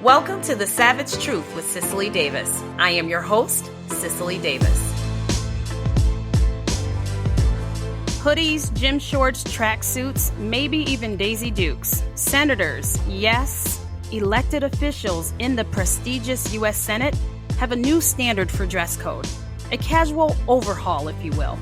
Welcome to The Savage Truth with Cicely Davis. I am your host, Cicely Davis. Hoodies, gym shorts, tracksuits, maybe even Daisy Dukes. Senators, yes, elected officials in the prestigious U.S. Senate have a new standard for dress code. A casual overhaul, if you will.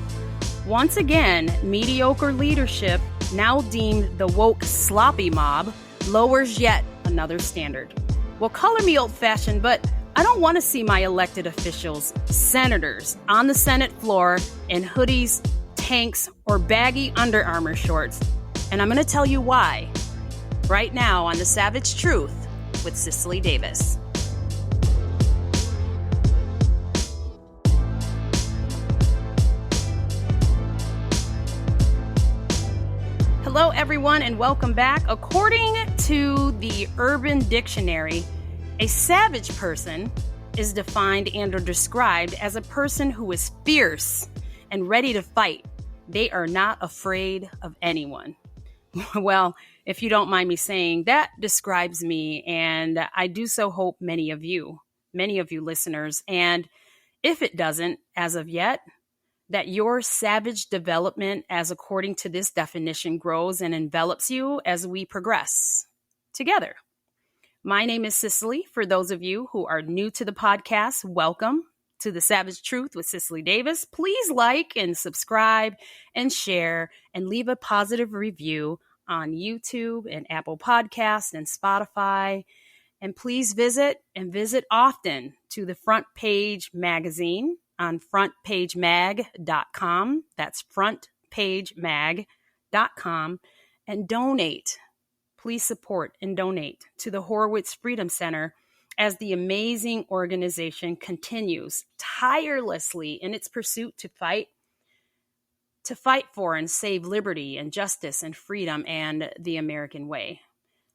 Once again, mediocre leadership, now deemed the woke sloppy mob, lowers yet another standard. Well, color me old-fashioned, but I don't want to see my elected officials, senators, on the Senate floor in hoodies, tanks, or baggy Under Armour shorts. And I'm going to tell you why right now on The Savage Truth with Cicely Davis. Hello, everyone, and welcome back. According to the Urban Dictionary, a savage person is defined and or described as a person who is fierce and ready to fight. They are not afraid of anyone. Well, if you don't mind me saying, that describes me, and I do so hope many of you listeners, and if it doesn't, as of yet, that your savage development, as according to this definition, grows and envelops you as we progress together. My name is Cicely. For those of you who are new to the podcast, welcome to The Savage Truth with Cicely Davis. Please like and subscribe and share and leave a positive review on YouTube and Apple Podcasts and Spotify. And please visit often to the Front Page magazine on frontpagemag.com. That's frontpagemag.com. And donate. Please support and donate to the Horowitz Freedom Center as the amazing organization continues tirelessly in its pursuit to fight for and save liberty and justice and freedom and the American way.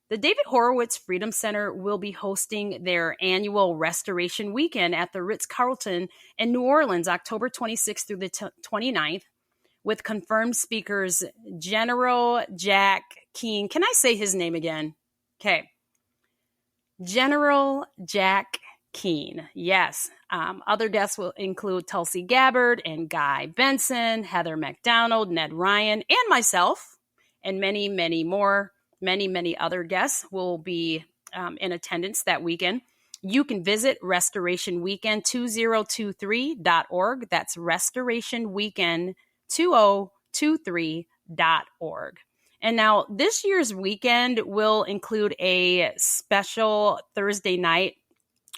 The David Horowitz Freedom Center will be hosting their annual Restoration Weekend at the Ritz-Carlton in New Orleans, October 26th through the 29th, with confirmed speakers General Jack Keane. Can I say his name again? Okay. General Jack Keane. Yes. Other guests will include Tulsi Gabbard and Guy Benson, Heather McDonald, Ned Ryan, and myself, and many, many more. Many other guests will be in attendance that weekend. You can visit restorationweekend2023.org. That's restorationweekend2023.org. And now this year's weekend will include a special Thursday night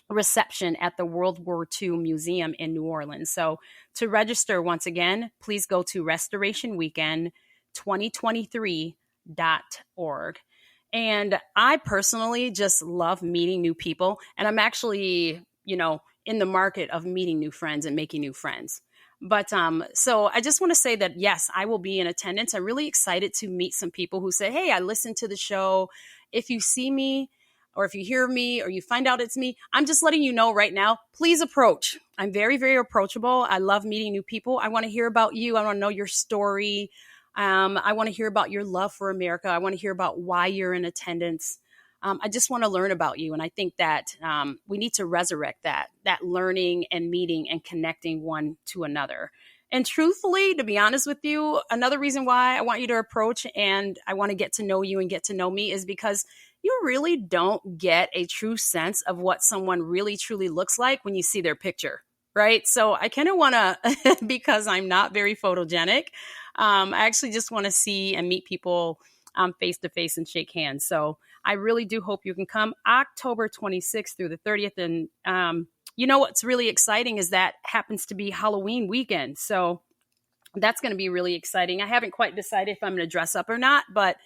reception at the World War II Museum in New Orleans. So to register once again, please go to restorationweekend2023.org. And I personally just love meeting new people. And I'm actually, in the market of meeting new friends and making new friends. But so I just want to say that, yes, I will be in attendance. I'm really excited to meet some people who say, hey, I listened to the show. If you see me or if you hear me or you find out it's me, I'm just letting you know right now, please approach. I'm very, very approachable. I love meeting new people. I want to hear about you. I want to know your story. I want to hear about your love for America. I want to hear about why you're in attendance. I just want to learn about you. And I think that we need to resurrect that learning and meeting and connecting one to another. And truthfully, to be honest with you, another reason why I want you to approach and I want to get to know you and get to know me is because you really don't get a true sense of what someone really truly looks like when you see their picture. Right. So I kind of want to, because I'm not very photogenic, I actually just want to see and meet people face to face and shake hands. So I really do hope you can come October 26th through the 30th. And what's really exciting is that happens to be Halloween weekend. So that's going to be really exciting. I haven't quite decided if I'm going to dress up or not, but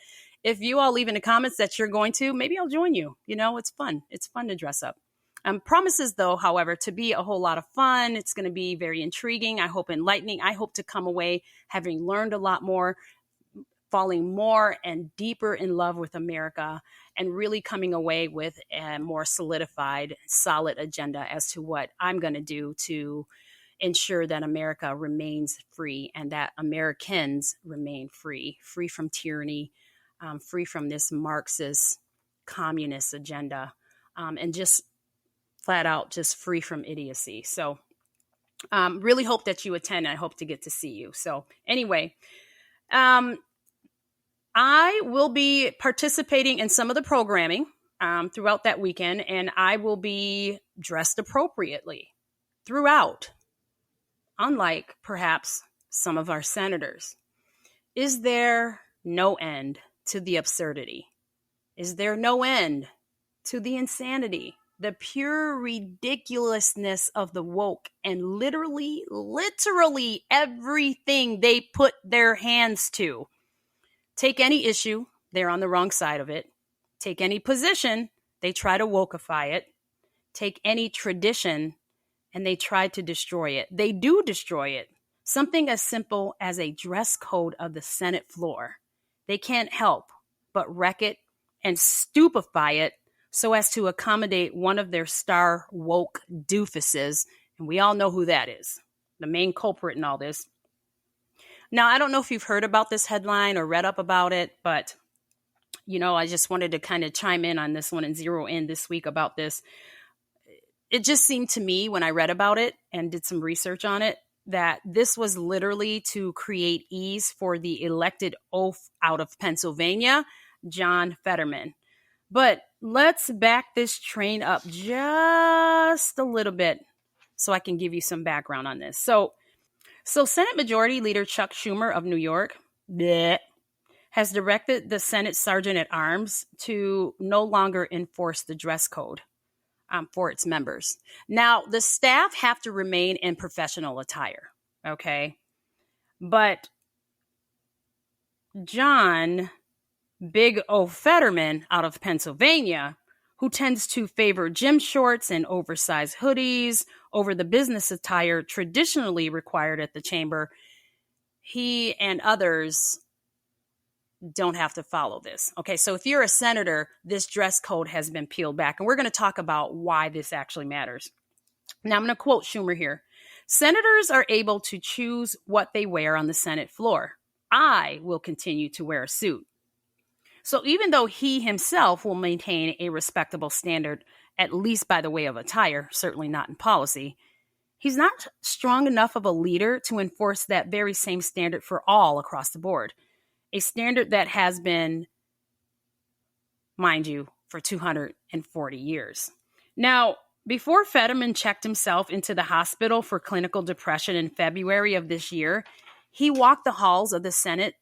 if you all leave in the comments that you're going to, maybe I'll join you. It's fun. It's fun to dress up. Promises, though, however, to be a whole lot of fun. It's going to be very intriguing. I hope enlightening. I hope to come away having learned a lot more, falling more and deeper in love with America, and really coming away with a more solidified, solid agenda as to what I'm going to do to ensure that America remains free and that Americans remain free from tyranny, free from this Marxist communist agenda. and just flat out just free from idiocy. So really hope that you attend. I hope to get to see you. So anyway, I will be participating in some of the programming throughout that weekend, and I will be dressed appropriately throughout, unlike perhaps some of our senators. Is there no end to the absurdity? Is there no end to the insanity? The pure ridiculousness of the woke and literally everything they put their hands to. Take any issue, they're on the wrong side of it. Take any position, they try to wokeify it. Take any tradition, and they try to destroy it. They do destroy it. Something as simple as a dress code of the Senate floor. They can't help but wreck it and stupefy it so as to accommodate one of their star woke doofuses. And we all know who that is, the main culprit in all this. Now, I don't know if you've heard about this headline or read up about it, but, I just wanted to kind of chime in on this one and zero in this week about this. It just seemed to me when I read about it and did some research on it that this was literally to create ease for the elected oaf out of Pennsylvania, John Fetterman. But let's back this train up just a little bit so I can give you some background on this. So Senate Majority Leader Chuck Schumer of New York has directed the Senate Sergeant at Arms to no longer enforce the dress code for its members. Now, the staff have to remain in professional attire, okay? But John Big O Fetterman out of Pennsylvania, who tends to favor gym shorts and oversized hoodies over the business attire traditionally required at the chamber, he and others don't have to follow this. Okay, so if you're a senator, this dress code has been peeled back, and we're going to talk about why this actually matters. Now, I'm going to quote Schumer here. Senators are able to choose what they wear on the Senate floor. I will continue to wear a suit. So even though he himself will maintain a respectable standard, at least by the way of attire, certainly not in policy, he's not strong enough of a leader to enforce that very same standard for all across the board. A standard that has been, mind you, for 240 years. Now, before Fetterman checked himself into the hospital for clinical depression in February of this year, he walked the halls of the Senate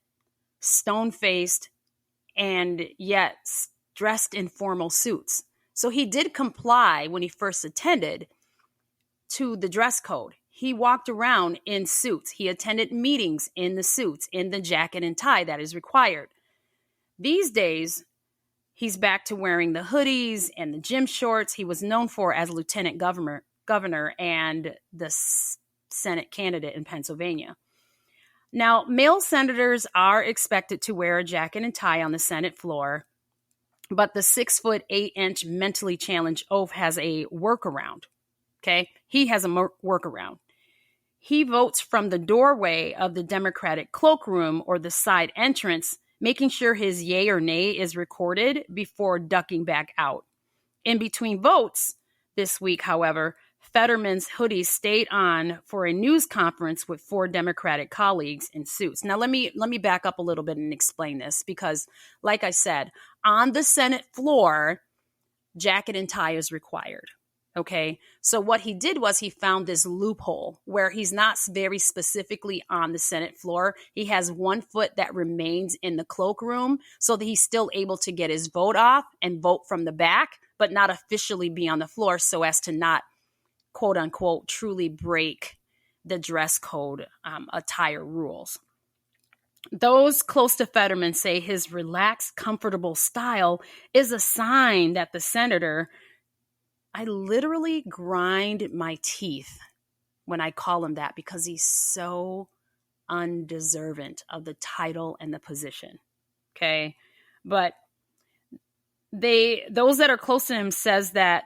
stone-faced and yet dressed in formal suits. So he did comply when he first attended to the dress code. He walked around in suits. He attended meetings in the suits, in the jacket and tie that is required. These days, he's back to wearing the hoodies and the gym shorts he was known for as lieutenant governor and the Senate candidate in Pennsylvania. Now, male senators are expected to wear a jacket and tie on the Senate floor, but the 6'8" mentally challenged oaf has a workaround. Okay, he has a workaround. He votes from the doorway of the Democratic cloakroom or the side entrance, making sure his yay or nay is recorded before ducking back out. In between votes this week, however, Fetterman's hoodie stayed on for a news conference with 4 Democratic colleagues in suits. Now, let me back up a little bit and explain this because, like I said, on the Senate floor, jacket and tie is required. Okay, so what he did was he found this loophole where he's not very specifically on the Senate floor. He has one foot that remains in the cloakroom so that he's still able to get his vote off and vote from the back, but not officially be on the floor so as to not, quote unquote, truly break the dress code attire rules. Those close to Fetterman say his relaxed, comfortable style is a sign that the senator, I literally grind my teeth when I call him that because he's so undeserving of the title and the position. Okay. But those that are close to him says that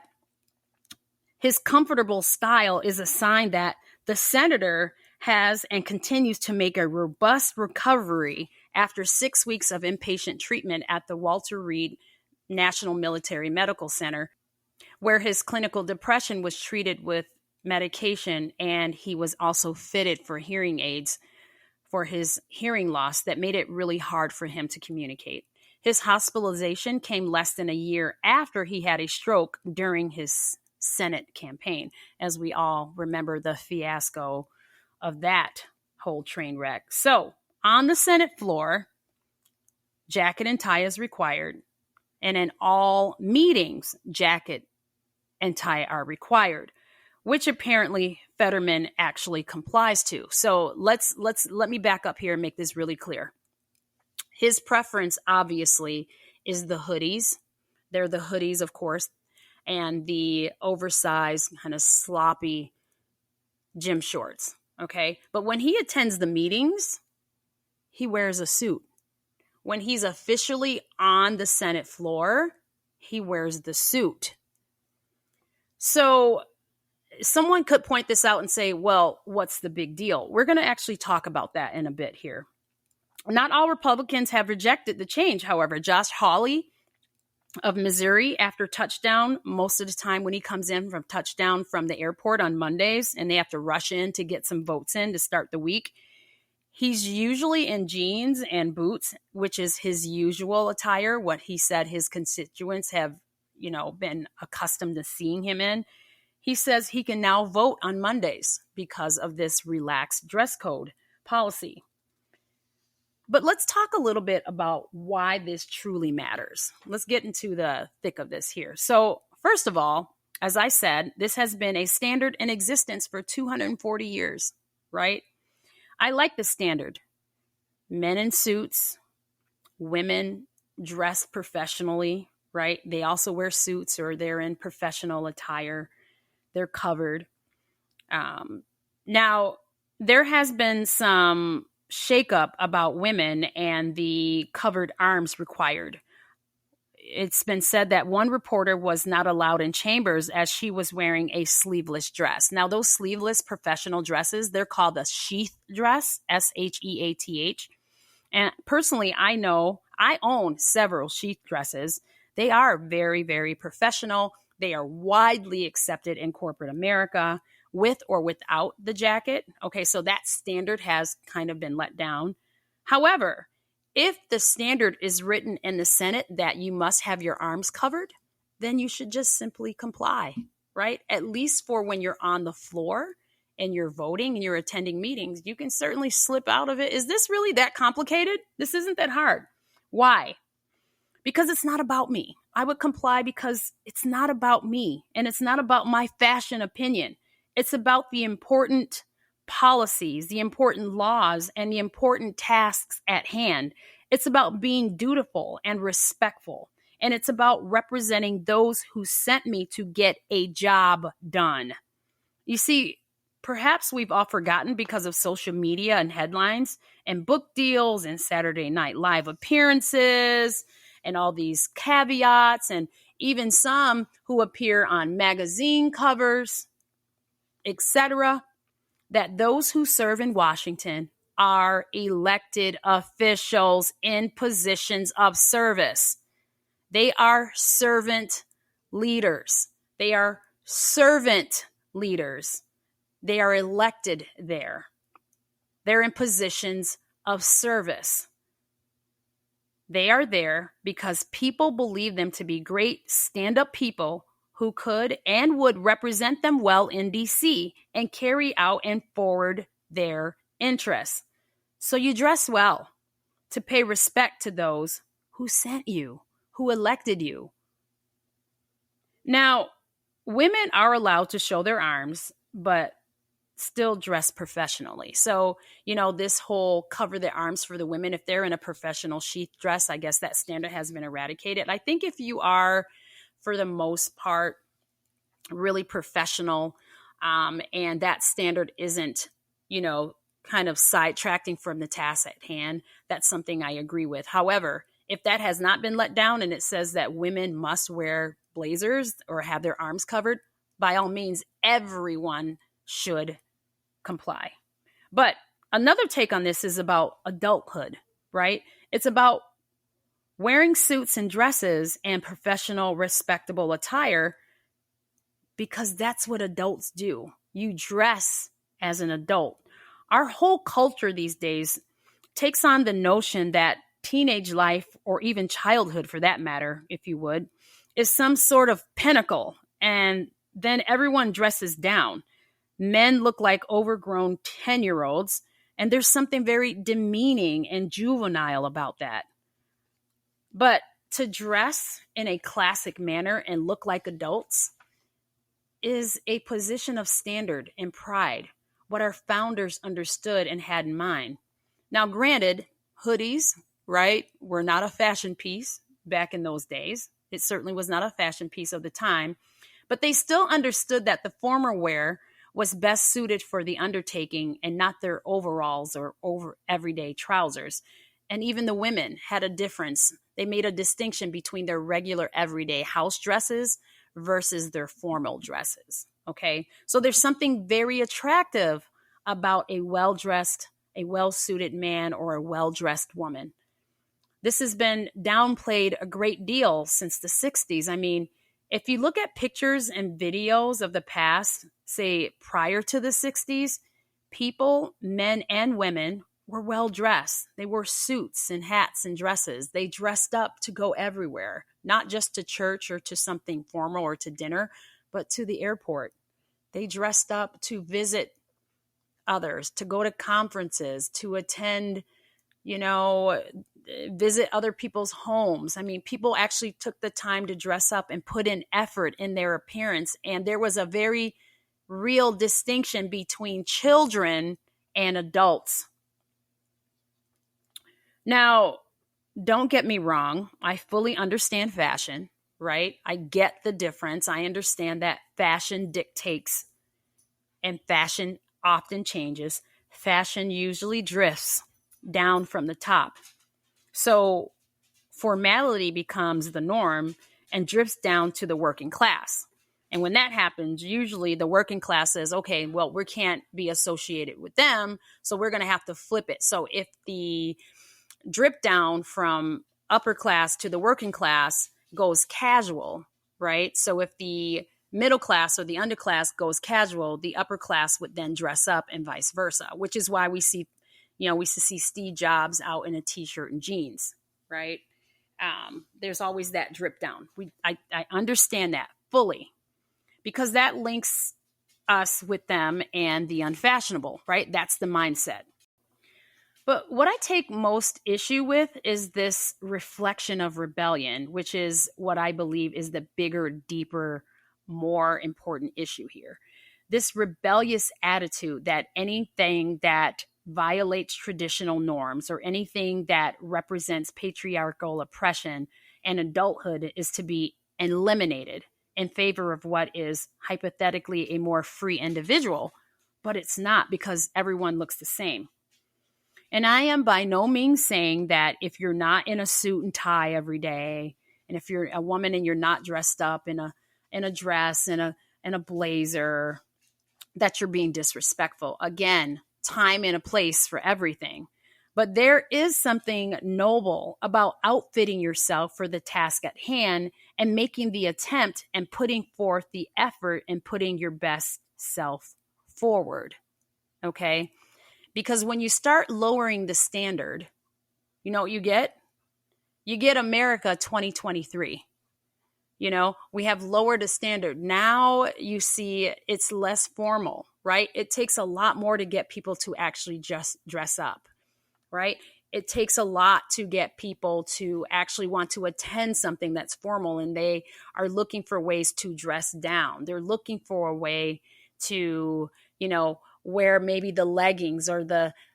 his comfortable style is a sign that the senator has and continues to make a robust recovery after 6 weeks of inpatient treatment at the Walter Reed National Military Medical Center. where his clinical depression was treated with medication, and he was also fitted for hearing aids for his hearing loss that made it really hard for him to communicate. His hospitalization came less than a year after he had a stroke during his Senate campaign, as we all remember the fiasco of that whole train wreck. So, on the Senate floor, jacket and tie is required, and in all meetings, jacket and tie are required, which apparently Fetterman actually complies to. So let me back up here and make this really clear. His preference, obviously, is the hoodies. They're the hoodies, of course, and the oversized, kind of sloppy gym shorts. Okay. But when he attends the meetings, he wears a suit. When he's officially on the Senate floor, he wears the suit. So someone could point this out and say, well, what's the big deal? We're going to actually talk about that in a bit here. Not all Republicans have rejected the change, however. Josh Hawley of Missouri, after touchdown, most of the time when he comes in from touchdown from the airport on Mondays, and they have to rush in to get some votes in to start the week, he's usually in jeans and boots, which is his usual attire, what he said his constituents have, been accustomed to seeing him in. He says he can now vote on Mondays because of this relaxed dress code policy. But let's talk a little bit about why this truly matters. Let's get into the thick of this here. So, first of all, as I said, this has been a standard in existence for 240 years, right? I like the standard. Men in suits, women dress professionally, right? They also wear suits or they're in professional attire. They're covered. Now, there has been some shakeup about women and the covered arms required. It's been said that one reporter was not allowed in chambers as she was wearing a sleeveless dress. Now, those sleeveless professional dresses, they're called a sheath dress, S-H-E-A-T-H. And personally, I own several sheath dresses. They are very, very professional. They are widely accepted in corporate America, with or without the jacket. Okay, so that standard has kind of been let down. However, if the standard is written in the Senate that you must have your arms covered, then you should just simply comply, right? At least for when you're on the floor and you're voting and you're attending meetings, you can certainly slip out of it. Is this really that complicated? This isn't that hard. Why? Because it's not about me. I would comply because it's not about me and it's not about my fashion opinion. It's about the important policies, the important laws, and the important tasks at hand. It's about being dutiful and respectful. And it's about representing those who sent me to get a job done. You see, perhaps we've all forgotten because of social media and headlines and book deals and Saturday Night Live appearances and all these caveats and even some who appear on magazine covers, etc., that those who serve in Washington are elected officials in positions of service. They are servant leaders. They are servant leaders. They are elected there. They're in positions of service. They are there because people believe them to be great stand-up people who could and would represent them well in D.C. and carry out and forward their interests. So you dress well to pay respect to those who sent you, who elected you. Now, women are allowed to show their arms, but still dress professionally. So, this whole cover the arms for the women, if they're in a professional sheath dress, I guess that standard has been eradicated. I think if you are, for the most part, really professional, and that standard isn't, kind of sidetracting from the task at hand, that's something I agree with. However, if that has not been let down and it says that women must wear blazers or have their arms covered, by all means, everyone should comply. But another take on this is about adulthood, right? It's about wearing suits and dresses and professional, respectable attire because that's what adults do. You dress as an adult. Our whole culture these days takes on the notion that teenage life, or even childhood for that matter, if you would, is some sort of pinnacle. And then everyone dresses down. Men look like overgrown 10-year-olds, and there's something very demeaning and juvenile about that. But to dress in a classic manner and look like adults is a position of standard and pride, what our founders understood and had in mind. Now, granted, hoodies, right, were not a fashion piece back in those days. It certainly was not a fashion piece of the time, but they still understood that the former wear was best suited for the undertaking and not their overalls or over everyday trousers. And even the women had a difference. They made a distinction between their regular everyday house dresses versus their formal dresses. Okay. So there's something very attractive about a well-dressed, a well-suited man or a well-dressed woman. This has been downplayed a great deal since the 60s. I mean, if you look at pictures and videos of the past, say prior to the 60s, people, men and women, were well dressed. They wore suits and hats and dresses. They dressed up to go everywhere, not just to church or to something formal or to dinner, but to the airport. They dressed up to visit others, to go to conferences, to attend, visit other people's homes. I mean, people actually took the time to dress up and put in effort in their appearance. And there was a very real distinction between children and adults. Now, don't get me wrong. I fully understand fashion, right? I get the difference. I understand that fashion dictates and fashion often changes. Fashion usually drifts down from the top. So formality becomes the norm and drifts down to the working class. And when that happens, usually the working class says, okay, well, we can't be associated with them, so we're going to have to flip it. So if the drip down from upper class to the working class goes casual, right? So if the middle class or the underclass goes casual, the upper class would then dress up and vice versa, which is why we see Steve Jobs out in a t-shirt and jeans, right? There's always that drip down. I understand that fully because that links us with them and the unfashionable, right? That's the mindset. But what I take most issue with is this reflection of rebellion, which is what I believe is the bigger, deeper, more important issue here. This rebellious attitude that anything that violates traditional norms or anything that represents patriarchal oppression and adulthood is to be eliminated in favor of what is hypothetically a more free individual, but it's not because everyone looks the same. And I am by no means saying that if you're not in a suit and tie every day, and if you're a woman and you're not dressed up in a dress and a blazer, that you're being disrespectful. Again, time and a place for everything. But there is something noble about outfitting yourself for the task at hand and making the attempt and putting forth the effort and putting your best self forward. Okay? Because when you start lowering the standard, you know what you get? You get America 2023. We have lowered the standard. Now you see it's less formal, right? It takes a lot more to get people to actually just dress up, right? It takes a lot to get people to actually want to attend something that's formal, and they are looking for ways to dress down. They're looking for a way to, wear maybe the leggings or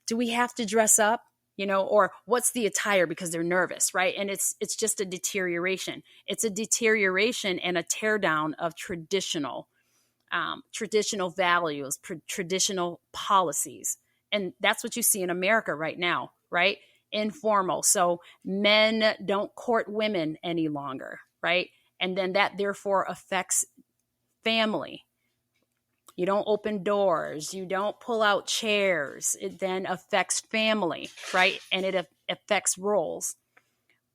do we have to dress up? Or what's the attire because they're nervous, right? And it's just a deterioration. It's a deterioration and a teardown of traditional values, traditional policies. And that's what you see in America right now, right? Informal. So men don't court women any longer, right? And then that therefore affects family. You don't open doors. You don't pull out chairs. It then affects family, right? And it affects roles.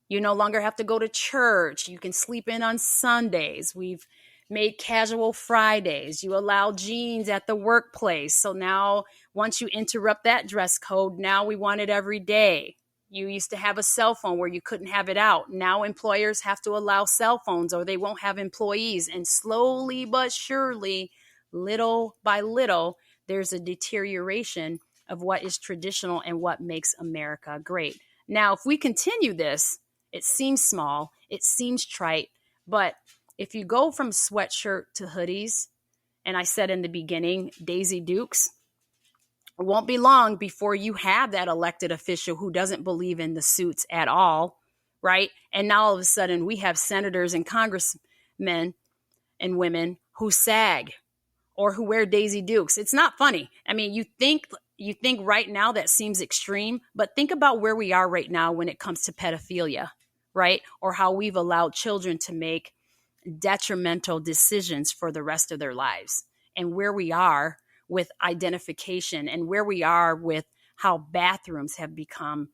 You no longer have to go to church. You can sleep in on Sundays. We've made casual Fridays. You allow jeans at the workplace. So now once you interrupt that dress code, now we want it every day. You used to have a cell phone where you couldn't have it out. Now employers have to allow cell phones or they won't have employees. And slowly but surely, little by little, there's a deterioration of what is traditional and what makes America great. Now, if we continue this, it seems small, it seems trite, but if you go from sweatshirt to hoodies, and I said in the beginning, Daisy Dukes, it won't be long before you have that elected official who doesn't believe in the suits at all, right? And now all of a sudden we have senators and congressmen and women who sag or who wear Daisy Dukes. It's not funny. I mean, you think right now that seems extreme, but think about where we are right now when it comes to pedophilia, right? Or how we've allowed children to make detrimental decisions for the rest of their lives, and where we are with identification, and where we are with how bathrooms have become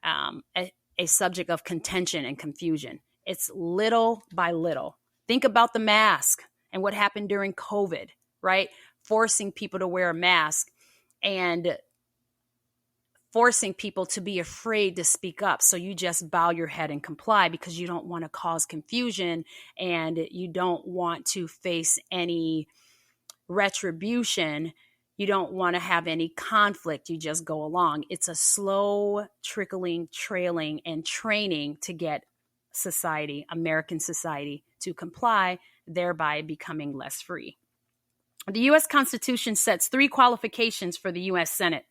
a subject of contention and confusion. It's little by little. Think about the mask and what happened during COVID, right? Forcing people to wear a mask and forcing people to be afraid to speak up. So you just bow your head and comply because you don't want to cause confusion and you don't want to face any retribution. You don't want to have any conflict. You just go along. It's a slow trickling, trailing, and training to get society, American society, to comply, thereby becoming less free. The U.S. Constitution sets 3 qualifications for the U.S. Senate.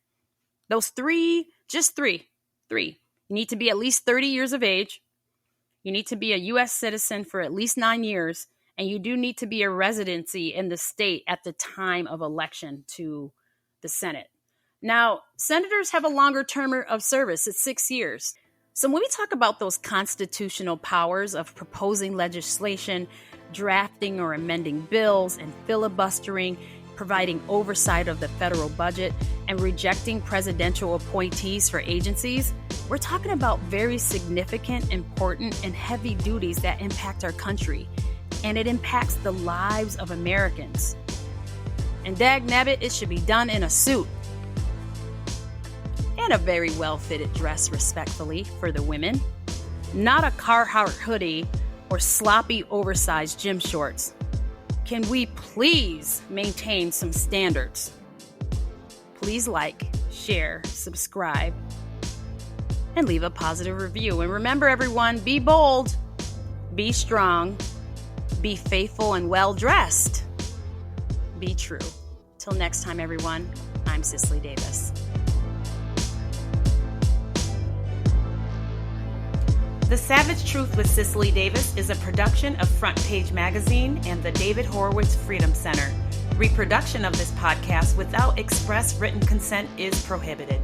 Those 3, just 3. You need to be at least 30 years of age. You need to be a U.S. citizen for at least 9 years. And you do need to be a residency in the state at the time of election to the Senate. Now, senators have a longer term of service. It's 6 years. So when we talk about those constitutional powers of proposing legislation, drafting or amending bills, and filibustering, providing oversight of the federal budget, and rejecting presidential appointees for agencies, we're talking about very significant, important, and heavy duties that impact our country. And it impacts the lives of Americans. And dagnabbit, it should be done in a suit. And a very well-fitted dress, respectfully, for the women. Not a Carhartt hoodie or sloppy, oversized gym shorts. Can we please maintain some standards? Please like, share, subscribe, and leave a positive review. And remember, everyone, be bold, be strong, be faithful and well-dressed. Be true. Till next time, everyone, I'm Cicely Davis. The Savage Truth with Cicely Davis is a production of Front Page Magazine and the David Horowitz Freedom Center. Reproduction of this podcast without express written consent is prohibited.